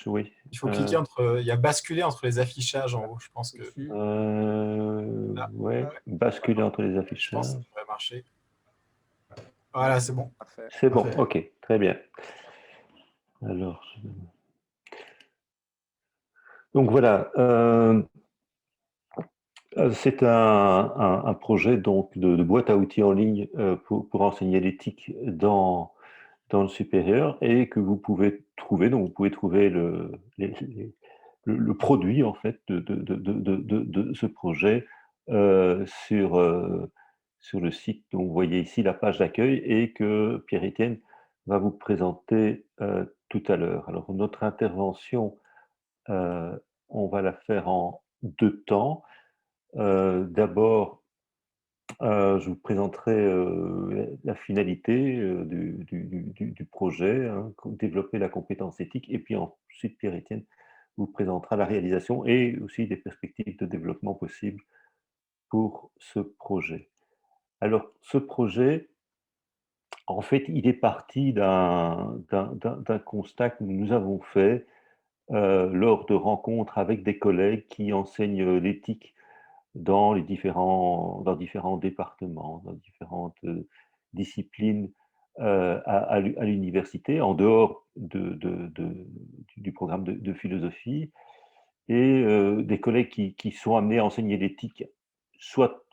Oui. Il faut cliquer il y a basculer entre les affichages en haut, je pense que là, ouais, ouais, basculer entre les je pense que ça affichages. devrait marcher. Voilà, c'est bon. Parfait. C'est bon, Parfait. ok, très bien. Alors, donc voilà, c'est un projet donc de boîte à outils en ligne pour enseigner l'éthique dans le supérieur et que vous pouvez trouver. Donc vous pouvez trouver le produit en fait de ce projet sur le site. Donc vous voyez ici la page d'accueil et que Pierre-Étienne va vous présenter tout à l'heure. Alors notre intervention, on va la faire en deux temps. D'abord, je vous présenterai la finalité du projet, hein, développer la compétence éthique, et puis ensuite Pierre-Étienne vous présentera la réalisation et aussi des perspectives de développement possibles pour ce projet. Alors, ce projet, en fait, il est parti d'un constat que nous avons fait lors de rencontres avec des collègues qui enseignent l'éthique dans différents départements, dans différentes disciplines à l'université, en dehors du programme de philosophie, et des collègues qui sont amenés à enseigner l'éthique, soit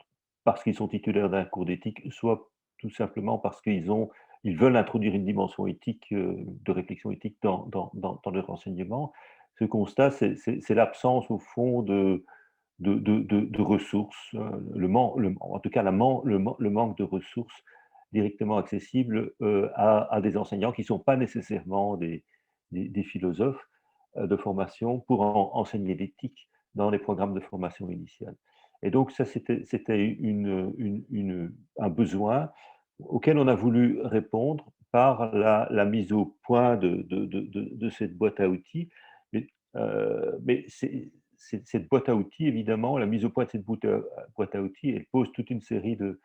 parce qu'ils sont titulaires d'un cours d'éthique, soit tout simplement parce ils veulent introduire une dimension éthique, de réflexion éthique dans leur enseignement. Ce constat, c'est l'absence, au fond, de ressources, en tout cas le manque de ressources directement accessibles à des enseignants qui ne sont pas nécessairement des philosophes de formation pour enseigner l'éthique dans les programmes de formation initiale. Et donc ça, c'était un besoin auquel on a voulu répondre par la mise au point de cette boîte à outils. Mais cette boîte à outils, évidemment, la mise au point de cette boîte à outils, elle pose toute une série de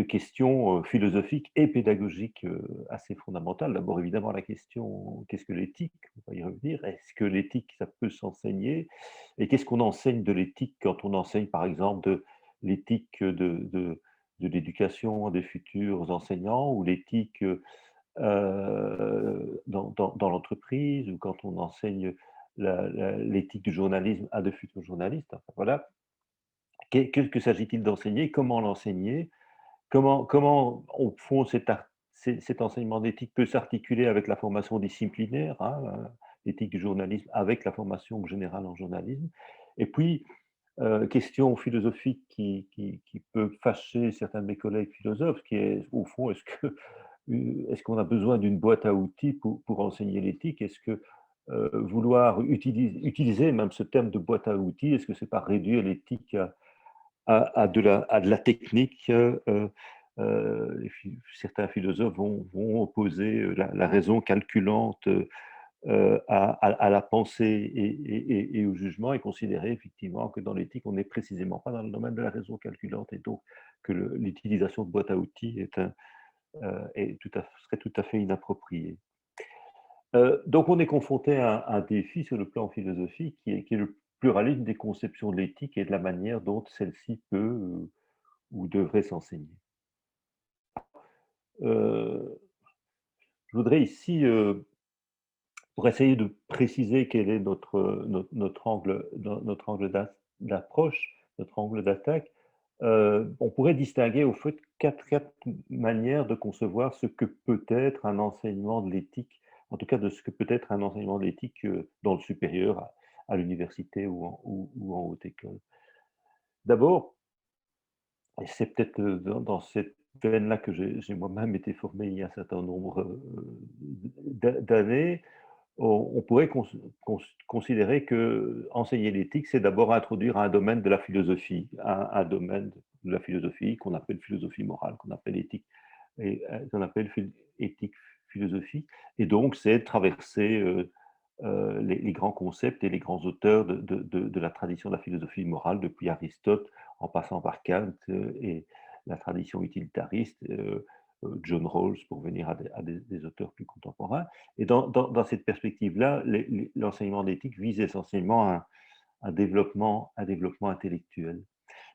questions philosophiques et pédagogiques assez fondamentales. D'abord, évidemment, la question, qu'est-ce que l'éthique? On va y revenir. Est-ce que l'éthique, ça peut s'enseigner? Et qu'est-ce qu'on enseigne de l'éthique quand on enseigne, par exemple, de l'éthique de l'éducation des futurs enseignants, ou l'éthique dans l'entreprise, ou quand on enseigne l'éthique du journalisme à de futurs journalistes? Enfin, voilà. Que s'agit-il d'enseigner? Comment l'enseigner? Comment au fond, cet enseignement d'éthique peut s'articuler avec la formation disciplinaire, hein, l'éthique du journalisme avec la formation générale en journalisme? Et puis, question philosophique qui peut fâcher certains de mes collègues philosophes, qui est, au fond, est-ce qu'on a besoin d'une boîte à outils pour enseigner l'éthique? Est-ce que vouloir utiliser même ce terme de boîte à outils, est-ce que c'est pas réduire l'éthique à de la technique? Certains philosophes vont opposer la raison calculante à la pensée et au jugement, et considérer effectivement que dans l'éthique, on n'est précisément pas dans le domaine de la raison calculante, et donc que l'utilisation de boîte à outils serait tout à fait inappropriée. Donc on est confronté à un défi sur le plan philosophique qui est le pluralisme des conceptions de l'éthique et de la manière dont celle-ci peut ou devrait s'enseigner. Euh, je voudrais ici, pour essayer de préciser quel est notre angle d'approche, notre angle d'attaque, on pourrait distinguer au fait quatre manières de concevoir ce que peut être un enseignement de l'éthique, en tout cas de ce que peut être un enseignement de l'éthique dans le supérieur, à l'université ou en haute école. D'abord, et c'est peut-être dans cette veine-là que j'ai moi-même été formé il y a un certain nombre d'années, on pourrait considérer que enseigner l'éthique, c'est d'abord introduire un domaine de la philosophie, un domaine de la philosophie qu'on appelle philosophie morale, qu'on appelle éthique, et qu'on appelle éthique philosophie. Et donc, c'est traverser les grands concepts et les grands auteurs de la tradition de la philosophie morale, depuis Aristote, en passant par Kant et la tradition utilitariste, John Rawls, pour venir à des auteurs plus contemporains. Et dans cette perspective-là, l'enseignement d'éthique vise essentiellement un développement intellectuel.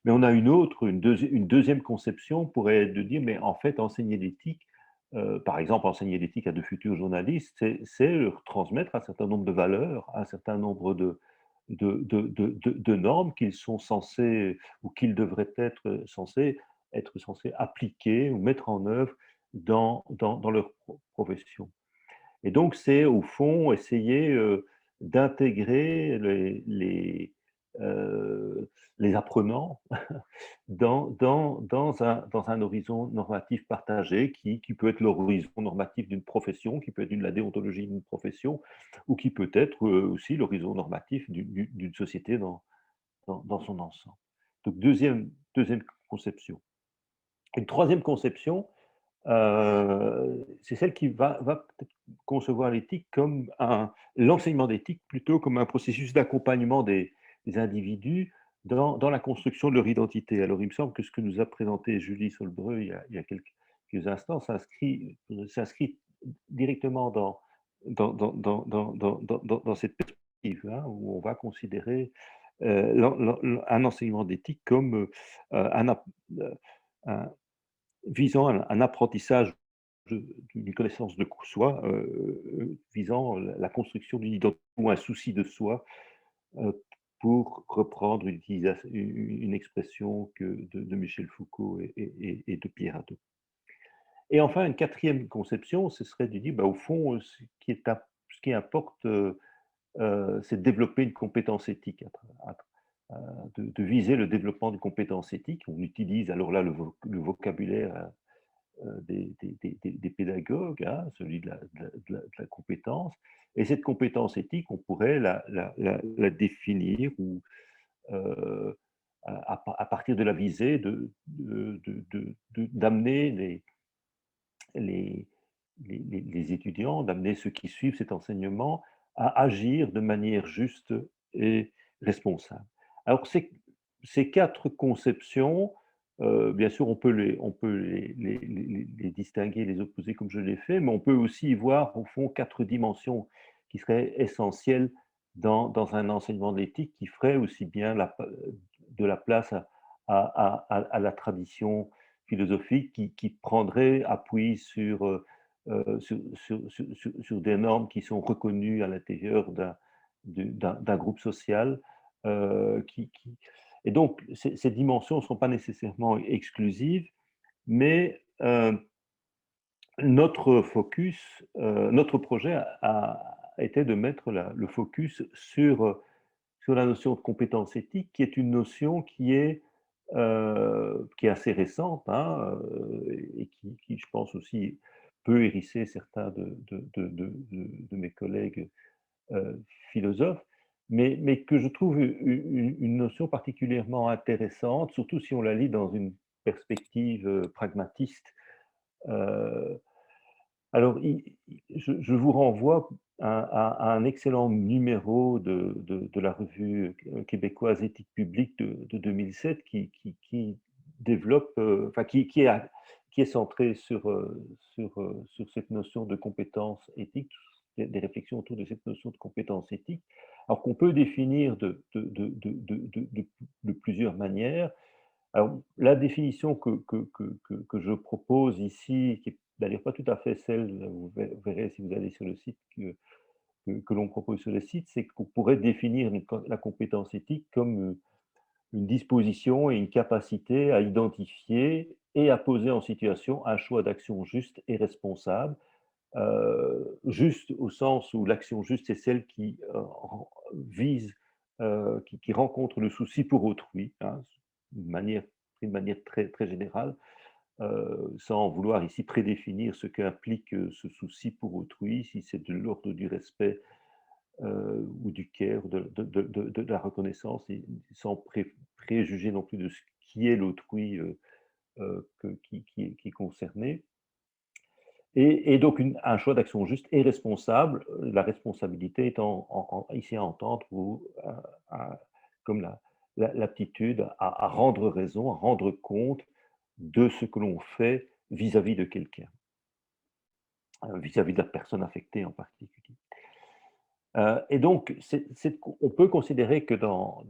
Mais on a une deuxième conception pourrait être de dire, mais en fait, enseigner l'éthique, par exemple, enseigner l'éthique à de futurs journalistes, c'est leur transmettre un certain nombre de valeurs, un certain nombre de normes qu'ils sont censés, ou qu'ils devraient être censés appliquer ou mettre en œuvre dans leur profession. Et donc, c'est au fond essayer d'intégrer les apprenants dans un horizon normatif partagé qui peut être l'horizon normatif d'une profession, qui peut être la déontologie d'une profession, ou qui peut être aussi l'horizon normatif d'une société dans son ensemble. Donc, deuxième conception. Une troisième conception, c'est celle qui va peut-être concevoir l'éthique comme l'enseignement d'éthique plutôt comme un processus d'accompagnement des individus dans la construction de leur identité. Alors, il me semble que ce que nous a présenté Julie Solbreu il y a quelques instants s'inscrit directement dans cette perspective, hein, où on va considérer un enseignement d'éthique comme un, visant un apprentissage d'une connaissance de soi, visant la construction d'une identité ou un souci de soi, pour reprendre une expression de Michel Foucault et de Pierre Hadot. Et enfin, une quatrième conception, ce serait de dire, bah, au fond, ce qui importe, c'est de développer une compétence éthique, de viser le développement d'une compétence éthique. On utilise alors là le vocabulaire des pédagogues, hein, celui de la compétence. Et cette compétence éthique, on pourrait la définir ou à partir de la visée d'amener les étudiants, d'amener ceux qui suivent cet enseignement à agir de manière juste et responsable. Alors, ces quatre conceptions, bien sûr, on peut les distinguer, les opposer comme je l'ai fait, mais on peut aussi y voir, au fond, quatre dimensions qui seraient essentielles dans un enseignement de l'éthique qui ferait aussi bien de la place à la tradition philosophique qui prendrait appui sur des normes qui sont reconnues à l'intérieur d'un groupe social. Et donc, ces dimensions ne sont pas nécessairement exclusives, mais notre focus, notre projet a été de mettre le focus sur la notion de compétence éthique, qui est une notion qui est assez récente, hein, et qui, je pense aussi, peut hérisser certains de mes collègues philosophes, mais que je trouve une notion particulièrement intéressante, surtout si on la lit dans une perspective pragmatiste. Euh, alors, je vous renvoie à un excellent numéro de la revue québécoise Éthique publique de 2007 qui développe, enfin, qui est centré sur cette notion de compétence éthique, des réflexions autour de cette notion de compétence éthique, alors qu'on peut définir de plusieurs manières. Alors, la définition que je propose ici, qui n'est d'ailleurs pas tout à fait celle, vous verrez si vous allez sur le site, que l'on propose sur le site, c'est qu'on pourrait définir la compétence éthique comme une disposition et une capacité à identifier et à poser en situation un choix d'action juste et responsable. Juste au sens où l'action juste, c'est celle qui vise, qui rencontre le souci pour autrui, hein, d'une manière très, très générale, sans vouloir ici prédéfinir ce qu'implique ce souci pour autrui, si c'est de l'ordre du respect ou du care, de la reconnaissance, et sans préjuger non plus de ce qui est l'autrui qui est concerné. Et donc un choix d'action juste et responsable, la responsabilité étant ici à entendre comme l'aptitude à rendre raison, à rendre compte de ce que l'on fait vis-à-vis de quelqu'un, vis-à-vis de la personne affectée en particulier. Et donc, on peut considérer que dans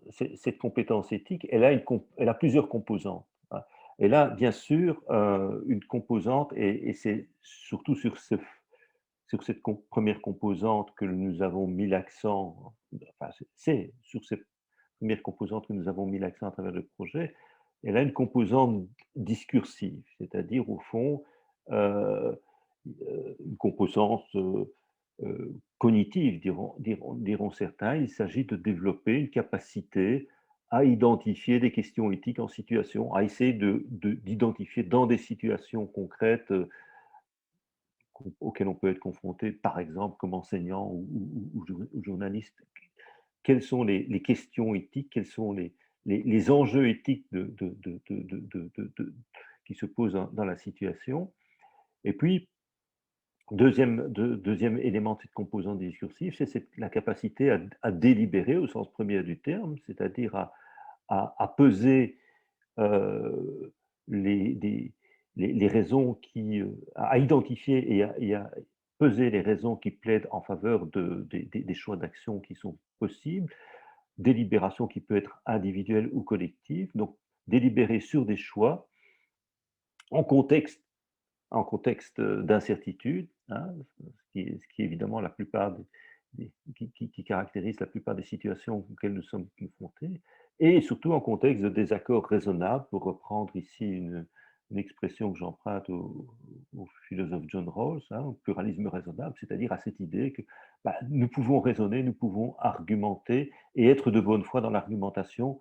cette compétence éthique, elle a plusieurs composantes, hein. Elle a bien sûr une composante, et c'est surtout sur cette première composante que nous avons mis l'accent, enfin, c'est sur cette première composante que nous avons mis l'accent à travers le projet. Elle a une composante discursive, c'est-à-dire au fond euh, une composante cognitive, diront certains. Il s'agit de développer une capacité à identifier des questions éthiques en situation, à essayer d'identifier dans des situations concrètes auxquelles on peut être confronté, par exemple comme enseignant ou journaliste, quelles sont les questions éthiques, quels sont les enjeux éthiques qui se posent dans la situation. Et puis, deuxième élément de cette composante discursive, c'est la capacité à délibérer au sens premier du terme, c'est-à-dire à peser euh, les, des- les raisons à identifier et à peser les raisons qui plaident en faveur des choix d'action qui sont possibles, délibération qui peut être individuelle ou collective, donc délibérer sur des choix en contexte d'incertitude, hein, ce qui est évidemment la plupart qui caractérise la plupart des situations auxquelles nous sommes confrontés, et surtout en contexte de désaccord raisonnable, pour reprendre ici une expression que j'emprunte au philosophe John Rawls, hein, au pluralisme raisonnable, c'est-à-dire à cette idée que nous pouvons raisonner, nous pouvons argumenter et être de bonne foi dans l'argumentation.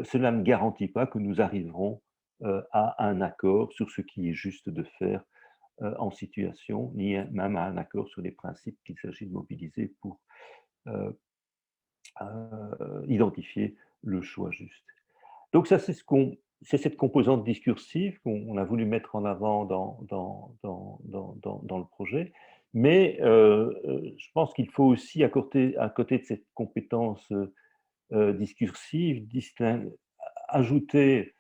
Cela ne garantit pas que nous arriverons à un accord sur ce qui est juste de faire en situation, ni même à un accord sur les principes qu'il s'agit de mobiliser pour euh, identifier le choix juste. Donc ça, c'est cette composante discursive qu'on a voulu mettre en avant dans le projet, mais je pense qu'il faut aussi, à côté de cette compétence discursive, ajouter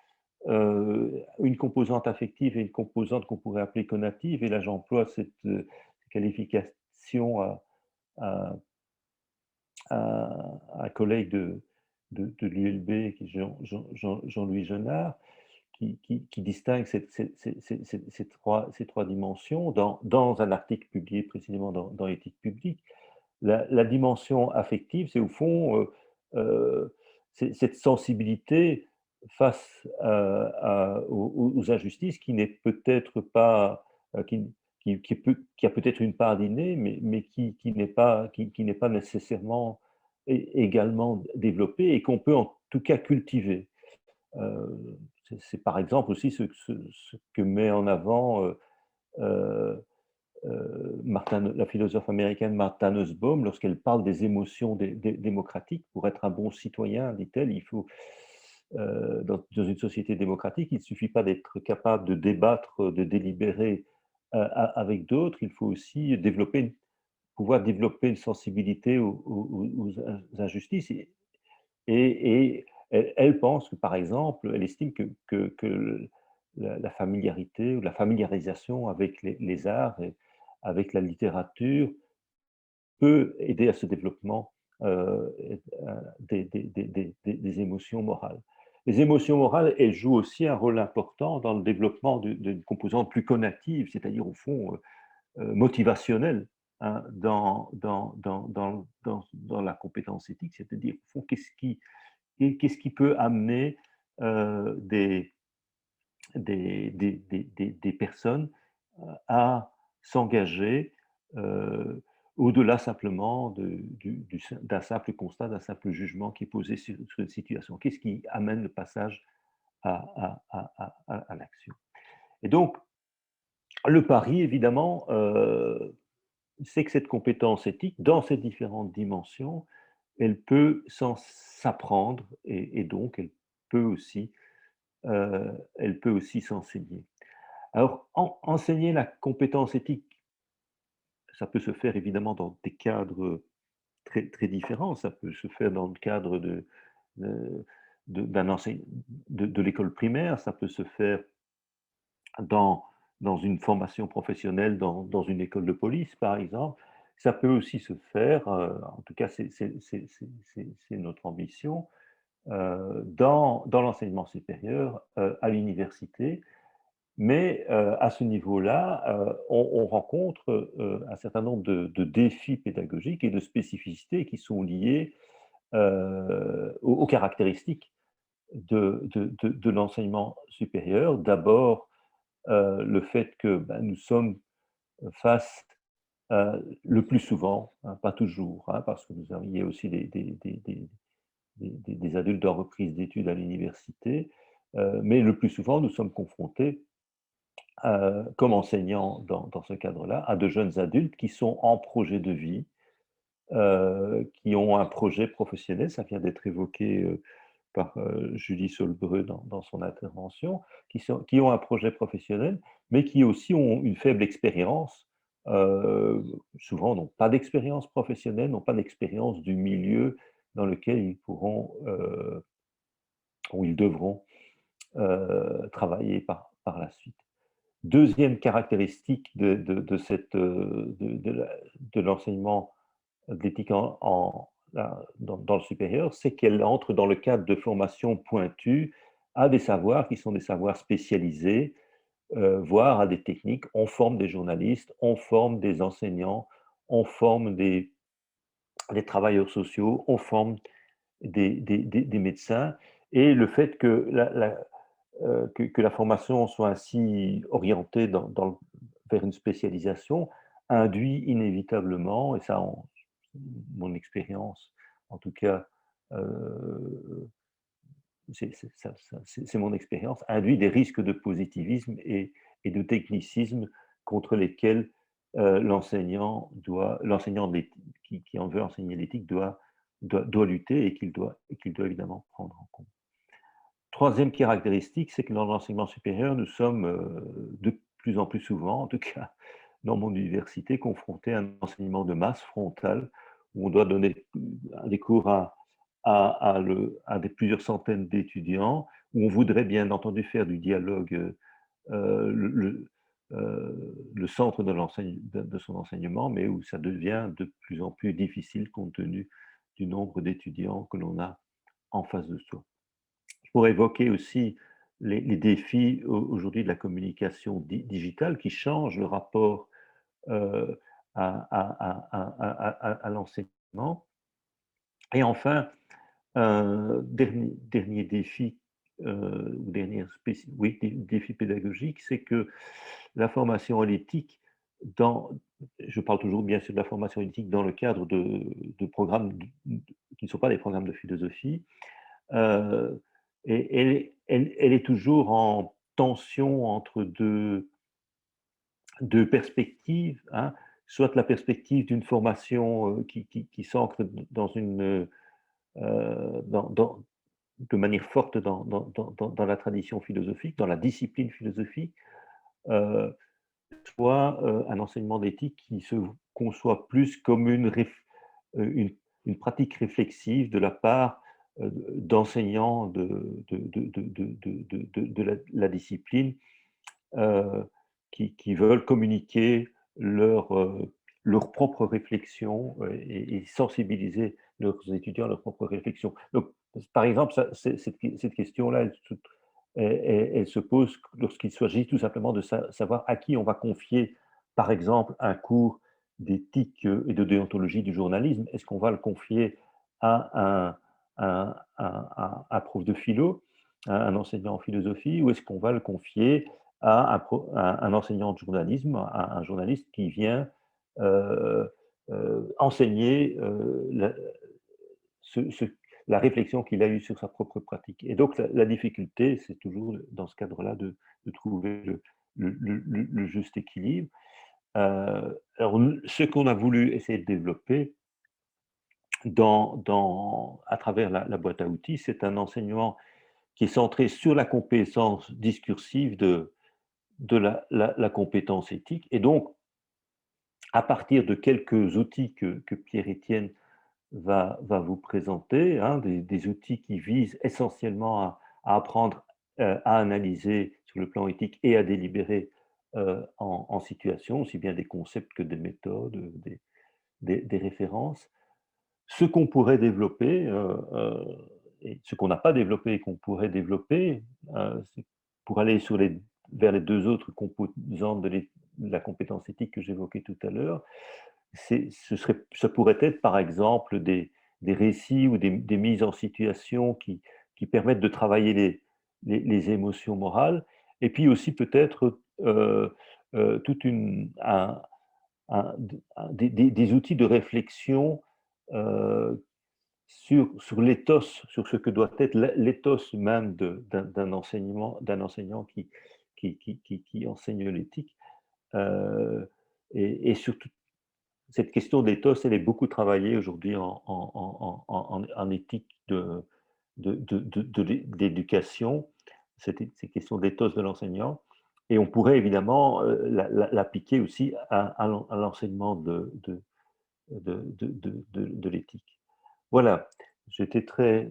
une composante affective et une composante qu'on pourrait appeler connative. Et là, j'emploie cette qualification à, un collègue de l'ULB, qui est Jean-Louis Genard, qui distingue ces trois dimensions dans un article publié précisément dans Éthique publique. La dimension affective, c'est au fond cette sensibilité face aux injustices qui n'est peut-être pas, qui a peut-être une part d'inné, mais qui n'est pas nécessairement également développée, et qu'on peut en tout cas cultiver. Euh, c'est par exemple aussi ce que met en avant euh, la philosophe américaine Martha Nussbaum lorsqu'elle parle des émotions démocratiques. Pour être un bon citoyen, dit-elle, il faut, dans une société démocratique, il ne suffit pas d'être capable de débattre, de délibérer avec d'autres, il faut aussi pouvoir développer une sensibilité aux injustices. Et elle pense que, par exemple, elle estime que la familiarité ou la familiarisation avec les arts et avec la littérature peut aider à ce développement euh, des émotions morales. Les émotions morales, elles jouent aussi un rôle important dans le développement d'une composante plus cognitive, c'est-à-dire au fond motivationnelle, hein, dans la compétence éthique, c'est-à-dire au fond qu'est-ce qui peut amener des personnes à s'engager au-delà simplement d'un simple constat, d'un simple jugement qui est posé sur une situation. Qu'est-ce qui amène le passage à l'action? Et donc, le pari, évidemment, c'est que cette compétence éthique, dans ses différentes dimensions, elle peut s'apprendre, et donc peut aussi, elle peut aussi s'enseigner. Alors, enseigner la compétence éthique, ça peut se faire évidemment dans des cadres très, très différents. Ça peut se faire dans le cadre de, de l'école primaire, ça peut se faire dans, dans une formation professionnelle, dans une école de police, par exemple. Ça peut aussi se faire, en tout cas, c'est notre ambition, dans l'enseignement supérieur, à l'université. Mais à ce niveau-là, on rencontre un certain nombre de défis pédagogiques et de spécificités qui sont liés aux caractéristiques de l'enseignement supérieur. D'abord, le fait que nous sommes face, le plus souvent, hein, pas toujours, hein, parce que il y a aussi des adultes en reprise d'études à l'université, mais le plus souvent, nous sommes confrontés comme enseignants dans ce cadre-là, à de jeunes adultes qui sont en projet de vie, qui ont un projet professionnel. Ça vient d'être évoqué par Julie Solbreu dans son intervention, qui ont un projet professionnel, mais qui aussi ont une faible expérience. Souvent n'ont pas d'expérience professionnelle, n'ont pas d'expérience du milieu dans lequel ils pourront, où ils devront travailler par la suite. Deuxième caractéristique de l'enseignement de l'éthique dans le supérieur, c'est qu'elle entre dans le cadre de formations pointues à des savoirs qui sont des savoirs spécialisés, voire à des techniques. On forme des journalistes, on forme des enseignants, on forme des travailleurs sociaux, on forme des médecins. Et le fait que que la formation soit ainsi orientée vers une spécialisation induit inévitablement, et ça, mon expérience, en tout cas, c'est mon expérience, induit des risques de positivisme et de technicisme contre lesquels l'enseignant qui en veut enseigner l'éthique doit lutter et qu'il doit évidemment prendre en compte. Troisième caractéristique, c'est que dans l'enseignement supérieur, nous sommes de plus en plus souvent, en tout cas dans mon université, confrontés à un enseignement de masse frontal, où on doit donner des cours à plusieurs centaines d'étudiants, où on voudrait bien entendu faire du dialogue le centre de son enseignement, mais où ça devient de plus en plus difficile compte tenu du nombre d'étudiants que l'on a en face de soi. Je pourrais évoquer aussi les défis aujourd'hui de la communication digitale qui changent le rapport euh, à l'enseignement. Et enfin, un dernier défi, ou oui, défi pédagogique, c'est que la formation à l'éthique, je parle toujours bien sûr de la formation à l'éthique dans le cadre de programmes qui ne sont pas des programmes de philosophie, euh, et elle est toujours en tension entre deux perspectives, hein, soit la perspective d'une formation qui s'ancre de manière forte dans la tradition philosophique, dans la discipline philosophique, euh, soit un enseignement d'éthique qui se conçoit plus comme une pratique réflexive de la part d'enseignants de la discipline qui veulent communiquer leur propre réflexion et sensibiliser leurs étudiants à leur propre réflexion. Donc, par exemple, cette question-là, elle se pose lorsqu'il s'agit tout simplement de savoir à qui on va confier, par exemple, un cours d'éthique et de déontologie du journalisme. Est-ce qu'on va le confier à un prof de philo, à un enseignant en philosophie, ou est-ce qu'on va le confier à un enseignant de journalisme, à un journaliste qui vient euh, enseigner ce, ce, la réflexion qu'il a eue sur sa propre pratique. Et donc la difficulté, c'est toujours dans ce cadre-là de trouver le juste équilibre. Alors, ce qu'on a voulu essayer de développer à travers la boîte à outils, c'est un enseignement qui est centré sur la compétence discursive de la compétence éthique. Et donc, à partir de quelques outils que Pierre-Étienne va vous présenter, hein, des outils qui visent essentiellement à apprendre à analyser sur le plan éthique et à délibérer en situation, aussi bien des concepts que des méthodes, des références. Ce qu'on pourrait développer, et ce qu'on n'a pas développé et qu'on pourrait développer, c'est pour aller vers les 2 autres composantes de la compétence éthique que j'évoquais tout à l'heure, ça pourrait être, par exemple, des récits ou des mises en situation qui permettent de travailler les émotions morales et puis aussi peut-être, toute une un des outils de réflexion, heu, sur l'éthos, sur ce que doit être l'éthos même d'un enseignant qui enseigne l'éthique, heu et surtout cette question d'éthos, elle est beaucoup travaillée aujourd'hui en éthique d'éducation, ces questions d'éthos de l'enseignant et on pourrait évidemment, l'appliquer aussi à l'enseignement de l'éthique. Voilà, j'étais je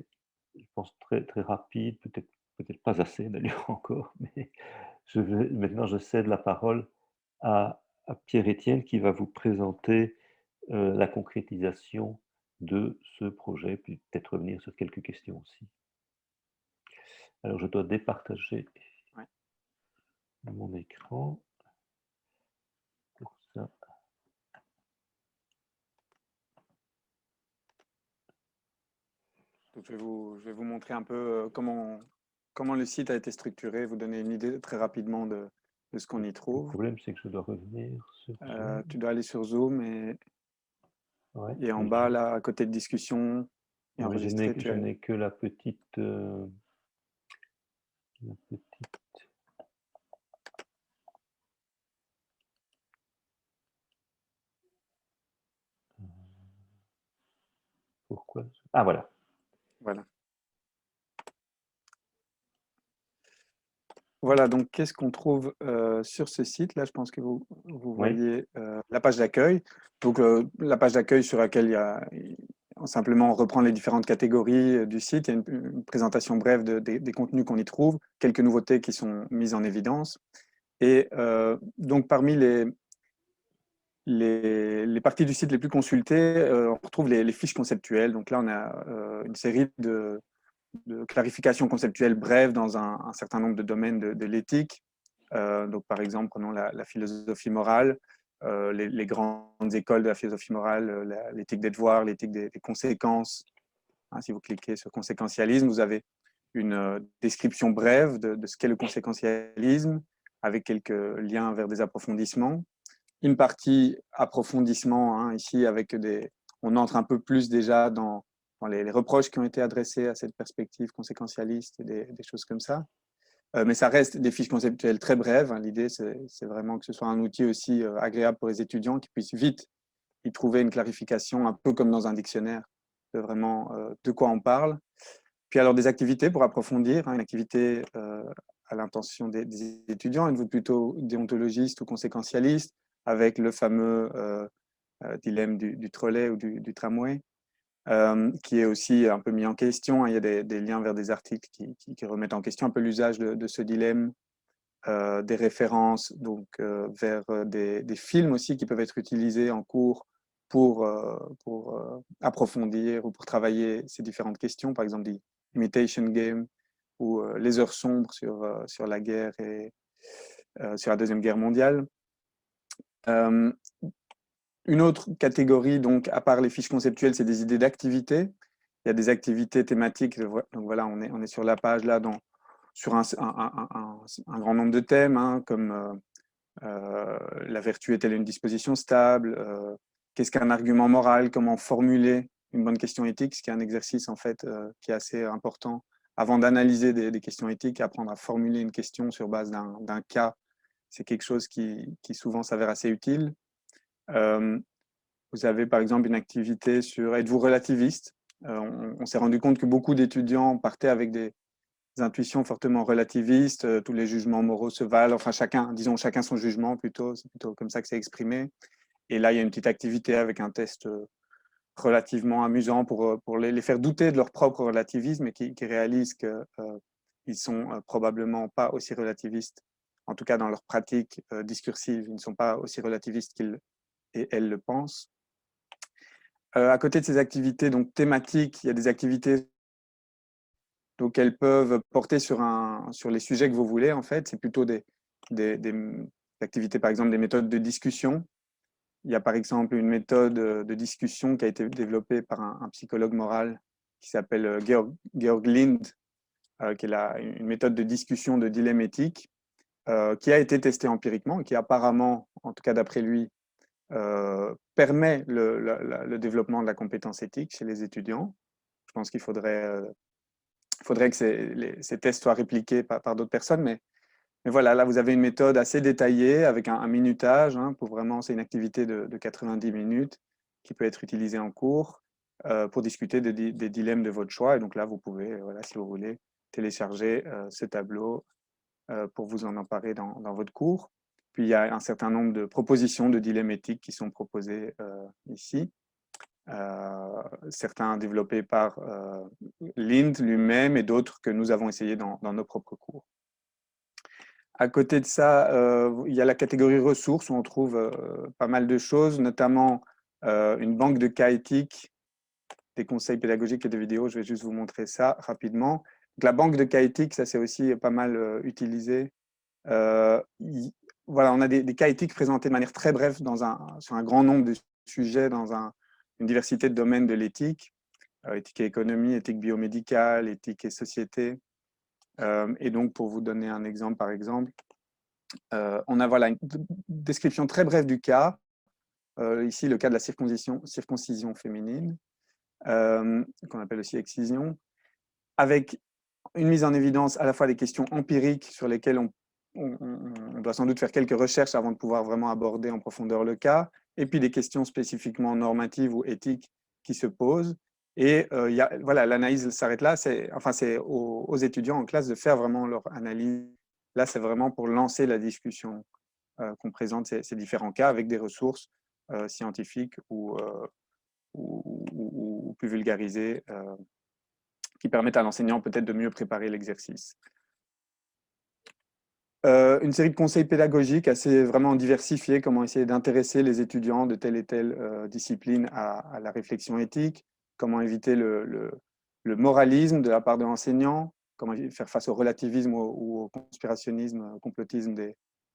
pense très rapide, peut-être pas assez d'ailleurs encore, mais maintenant je cède la parole à Pierre-Étienne qui va vous présenter la concrétisation de ce projet, puis peut-être revenir sur quelques questions aussi. Alors je dois départager Ouais. mon écran pour ça. Donc, je vais vous montrer un peu comment le site a été structuré, vous donner une idée très rapidement de ce qu'on y Le trouve. problème, c'est que je dois revenir sur Zoom. Tu dois aller sur Zoom Ouais, et en mais bas, là, à côté de discussion et ouais, enregistrer, je n'ai que la petite. Pourquoi? Ah voilà. Voilà. Voilà, donc qu'est-ce qu'on trouve sur ce site? Là, je pense que vous Oui, voyez la page d'accueil. Donc, la page d'accueil sur laquelle simplement on reprend les différentes catégories du site. Il y a une présentation brève des contenus qu'on y trouve, quelques nouveautés qui sont mises en évidence. Et donc, parmi les parties du site les plus consultées, on retrouve les fiches conceptuelles. Donc là, on a une série de clarifications conceptuelles brèves dans un certain nombre de domaines de l'éthique. Donc, par exemple, prenons la philosophie morale, les grandes écoles de la philosophie morale, l'éthique des devoirs, l'éthique des conséquences. Hein, si vous cliquez sur conséquentialisme, vous avez une description brève de ce qu'est le conséquentialisme, avec quelques liens vers des approfondissements. Une partie approfondissement, hein, ici, on entre un peu plus déjà dans les reproches qui ont été adressés à cette perspective conséquentialiste et des choses comme ça. Mais ça reste des fiches conceptuelles très brèves. Hein. L'idée, c'est vraiment que ce soit un outil aussi agréable pour les étudiants qui puissent vite y trouver une clarification, un peu comme dans un dictionnaire, de vraiment de quoi on parle. Puis alors des activités pour approfondir, hein, une activité à l'intention des étudiants, une voûte plutôt déontologiste ou conséquentialiste, avec le fameux dilemme du trolley ou du tramway, qui est aussi un peu mis en question. Il y a des liens vers des articles qui remettent en question un peu l'usage de ce dilemme, des références donc, vers des films aussi qui peuvent être utilisés en cours pour approfondir ou pour travailler ces différentes questions, par exemple des Imitation Game ou Les heures sombres sur la guerre et sur la Deuxième Guerre mondiale. Une autre catégorie, donc, à part les fiches conceptuelles, c'est des idées d'activités. Il y a des activités thématiques. Donc voilà, on est sur la page là, sur un grand nombre de thèmes, hein, comme la vertu est-elle une disposition stable, qu'est-ce qu'un argument moral, comment formuler une bonne question éthique, ce qui est un exercice en fait qui est assez important avant d'analyser des questions éthiques, apprendre à formuler une question sur base d'un cas, c'est quelque chose qui souvent s'avère assez utile. Vous avez par exemple une activité sur êtes-vous relativiste? On s'est rendu compte que beaucoup d'étudiants partaient avec des intuitions fortement relativistes, tous les jugements moraux se valent, enfin disons chacun son jugement plutôt, c'est plutôt comme ça que c'est exprimé. Et là, il y a une petite activité avec un test relativement amusant pour les faire douter de leur propre relativisme et qui réalisent que ils sont probablement pas aussi relativistes, en tout cas dans leur pratique discursive, ils ne sont pas aussi relativistes qu'ils et elles le pensent. À côté de ces activités donc thématiques, il y a des activités donc elles peuvent porter sur les sujets que vous voulez en fait. C'est plutôt des activités, par exemple des méthodes de discussion. Il y a par exemple une méthode de discussion qui a été développée par un psychologue moral qui s'appelle Georg Lind, qui est une méthode de discussion de dilemme éthique, qui a été testée empiriquement et qui apparemment, en tout cas d'après lui, permet le développement de la compétence éthique chez les étudiants. Je pense qu'il faudrait que ces tests soient répliqués par d'autres personnes, mais voilà, là vous avez une méthode assez détaillée avec un minutage, hein, pour vraiment, c'est une activité de 90 minutes qui peut être utilisée en cours pour discuter des dilemmes de votre choix. Et donc là, vous pouvez, voilà, si vous voulez, télécharger ce tableau pour vous en emparer dans votre cours. Puis il y a un certain nombre de propositions de dilemmes éthiques qui sont proposées ici. Certains développés par Lind lui-même et d'autres que nous avons essayé dans nos propres cours. À côté de ça, il y a la catégorie ressources où on trouve pas mal de choses, notamment une banque de cas éthiques, des conseils pédagogiques et des vidéos. Je vais juste vous montrer ça rapidement. Donc, la banque de cas éthiques, ça c'est aussi pas mal utilisé. Voilà, on a des cas éthiques présentés de manière très brève sur un grand nombre de sujets dans une diversité de domaines de l'éthique, éthique et économie, éthique biomédicale, éthique et société. Et donc, pour vous donner un exemple, par exemple, on a voilà, une description très brève du cas. Ici, le cas de la circoncision féminine, qu'on appelle aussi excision, avec une mise en évidence à la fois des questions empiriques sur lesquelles on doit sans doute faire quelques recherches avant de pouvoir vraiment aborder en profondeur le cas, et puis des questions spécifiquement normatives ou éthiques qui se posent. Et voilà, l'analyse s'arrête là. C'est aux étudiants en classe de faire vraiment leur analyse. Là, c'est vraiment pour lancer la discussion qu'on présente ces différents cas avec des ressources scientifiques ou plus vulgarisées qui permettent à l'enseignant peut-être de mieux préparer l'exercice. Une série de conseils pédagogiques assez vraiment diversifiés, comment essayer d'intéresser les étudiants de telle et telle discipline à la réflexion éthique, comment éviter le moralisme de la part de l'enseignant, comment faire face au relativisme ou au conspirationnisme, au complotisme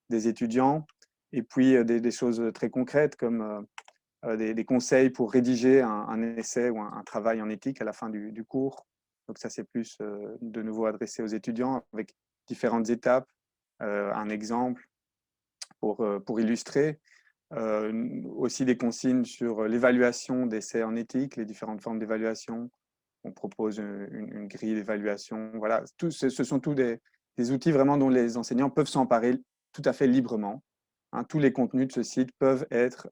des étudiants, et puis des choses très concrètes comme des conseils pour rédiger un essai ou un travail en éthique à la fin du cours. Donc ça, c'est plus de nouveau adressé aux étudiants avec différentes étapes, un exemple pour illustrer. Aussi des consignes sur l'évaluation d'essais en éthique, les différentes formes d'évaluation. On propose une grille d'évaluation. Voilà, ce sont tous des outils vraiment dont les enseignants peuvent s'emparer tout à fait librement. Hein, tous les contenus de ce site peuvent être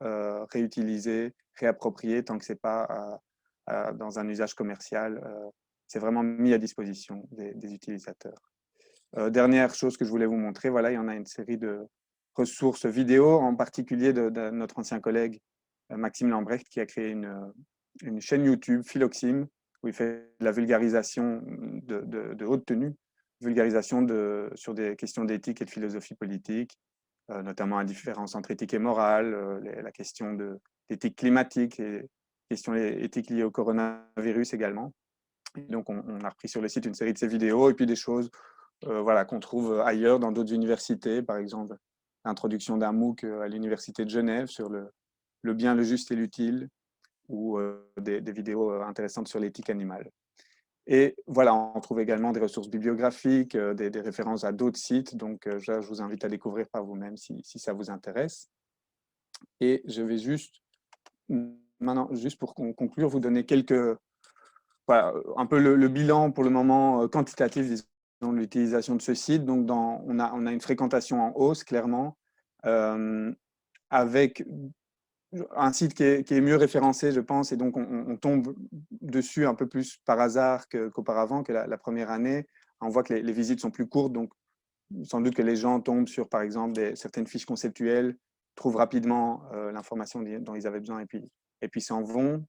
réutilisés, réappropriés tant que ce n'est pas dans un usage commercial. C'est vraiment mis à disposition des utilisateurs. Dernière chose que je voulais vous montrer, voilà, il y en a une série de ressources vidéo, en particulier de notre ancien collègue Maxime Lambrecht, qui a créé une chaîne YouTube, Philoxime, où il fait de la vulgarisation de haute tenue, vulgarisation sur des questions d'éthique et de philosophie politique, notamment la différence entre éthique et morale, la question d'éthique climatique et questions éthiques liées au coronavirus également. Et donc, on a repris sur le site une série de ces vidéos et puis des choses voilà, qu'on trouve ailleurs dans d'autres universités, par exemple l'introduction d'un MOOC à l'université de Genève sur le bien, le juste et l'utile, ou des vidéos intéressantes sur l'éthique animale. Et voilà, on trouve également des ressources bibliographiques, des références à d'autres sites, donc je vous invite à découvrir par vous-même si ça vous intéresse. Et je vais juste, maintenant, juste pour conclure, vous donner voilà, un peu le bilan pour le moment quantitatif, disons, de l'utilisation de ce site. Donc, on a une fréquentation en hausse, clairement, avec un site qui est mieux référencé, je pense, et donc on tombe dessus un peu plus par hasard qu'auparavant, que la première année. On voit que les visites sont plus courtes, donc sans doute que les gens tombent sur, par exemple, certaines fiches conceptuelles, trouvent rapidement l'information dont ils avaient besoin et puis s'en vont.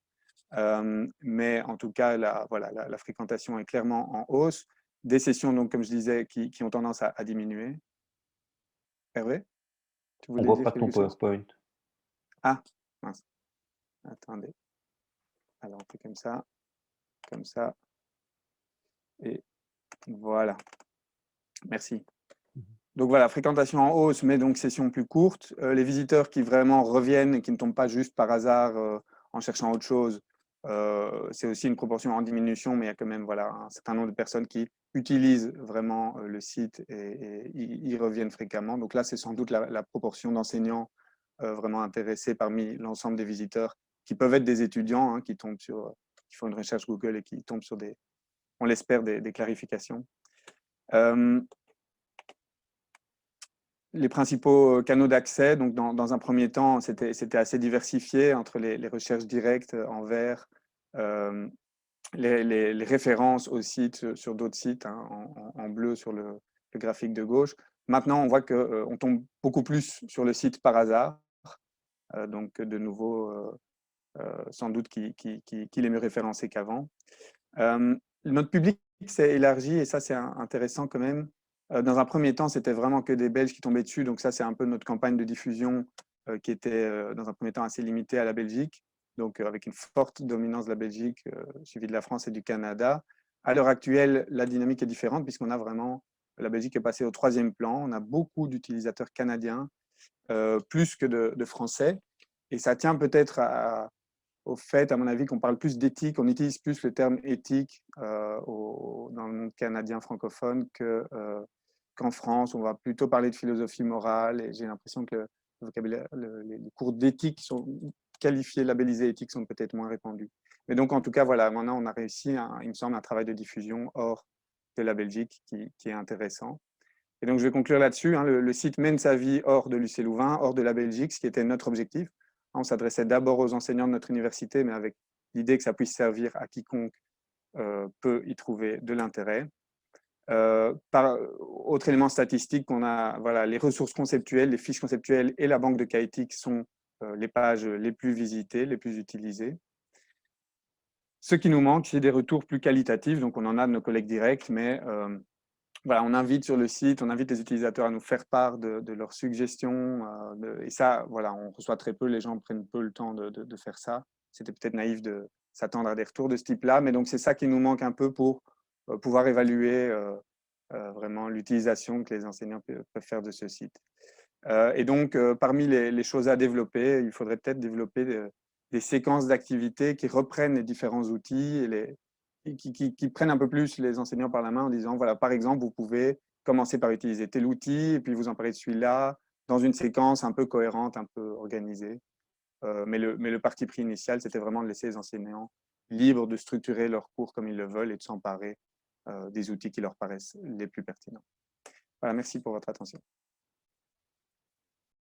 Mais en tout cas, voilà, la fréquentation est clairement en hausse. des sessions, donc, comme je disais, qui ont tendance à diminuer. Hervé, tu On voulais voit dire pas ton quelque chose? PowerPoint. Ah, mince. Attendez. Alors, on fait comme ça, et voilà. Merci. Donc voilà, fréquentation en hausse, mais donc session plus courte. Les visiteurs qui vraiment reviennent et qui ne tombent pas juste par hasard en cherchant autre chose, c'est aussi une proportion en diminution, mais il y a quand même voilà, un certain nombre de personnes qui utilisent vraiment le site et y reviennent fréquemment. Donc là, c'est sans doute la proportion d'enseignants vraiment intéressés parmi l'ensemble des visiteurs, qui peuvent être des étudiants hein, qui font une recherche Google et qui tombent sur on l'espère, des clarifications. Les principaux canaux d'accès, donc dans un premier temps, c'était assez diversifié entre les recherches directes en vert, les références aux sites sur d'autres sites, hein, en bleu sur le graphique de gauche. Maintenant, on voit qu'on tombe beaucoup plus sur le site par hasard, donc de nouveau, sans doute qu'il est mieux référencé qu'avant. Notre public s'est élargi, et ça c'est intéressant quand même. Dans un premier temps, c'était vraiment que des Belges qui tombaient dessus, donc ça c'est un peu notre campagne de diffusion qui était dans un premier temps assez limitée à la Belgique, donc avec une forte dominance de la Belgique, suivie de la France et du Canada. À l'heure actuelle, la dynamique est différente puisqu'on a vraiment, la Belgique est passée au 3e plan, on a beaucoup d'utilisateurs canadiens, plus que de Français, et ça tient peut-être au fait, à mon avis, qu'on parle plus d'éthique, on utilise plus le terme éthique dans le monde canadien francophone qu'en France. On va plutôt parler de philosophie morale, et j'ai l'impression que le vocabulaire, les cours d'éthique sont qualifiés, labellisés éthiques sont peut-être moins répandus. Mais donc, en tout cas, voilà, maintenant, on a réussi, il me semble, un travail de diffusion hors de la Belgique qui est intéressant. Et donc, je vais conclure là-dessus. Hein, le site mène sa vie hors de l'UC Louvain, hors de la Belgique, ce qui était notre objectif. On s'adressait d'abord aux enseignants de notre université, mais avec l'idée que ça puisse servir à quiconque peut y trouver de l'intérêt. Autre élément statistique, on a voilà, les ressources conceptuelles, les fiches conceptuelles et la banque de cas éthiques sont les pages les plus visitées, les plus utilisées. Ce qui nous manque, c'est des retours plus qualitatifs. Donc, on en a de nos collègues directs, mais voilà, on invite sur le site, on invite les utilisateurs à nous faire part de leurs suggestions. Et ça, voilà, on reçoit très peu, les gens prennent peu le temps de faire ça. C'était peut-être naïf de s'attendre à des retours de ce type-là, mais donc c'est ça qui nous manque un peu pour pouvoir évaluer vraiment l'utilisation que les enseignants peuvent faire de ce site. Et donc, parmi les choses à développer, il faudrait peut-être développer des séquences d'activités qui reprennent les différents outils et qui prennent un peu plus les enseignants par la main en disant, voilà, par exemple, vous pouvez commencer par utiliser tel outil et puis vous en parler de celui-là dans une séquence un peu cohérente, un peu organisée. Mais le parti pris initial, c'était vraiment de laisser les enseignants libres de structurer leurs cours comme ils le veulent et de s'emparer des outils qui leur paraissent les plus pertinents. Voilà, merci pour votre attention.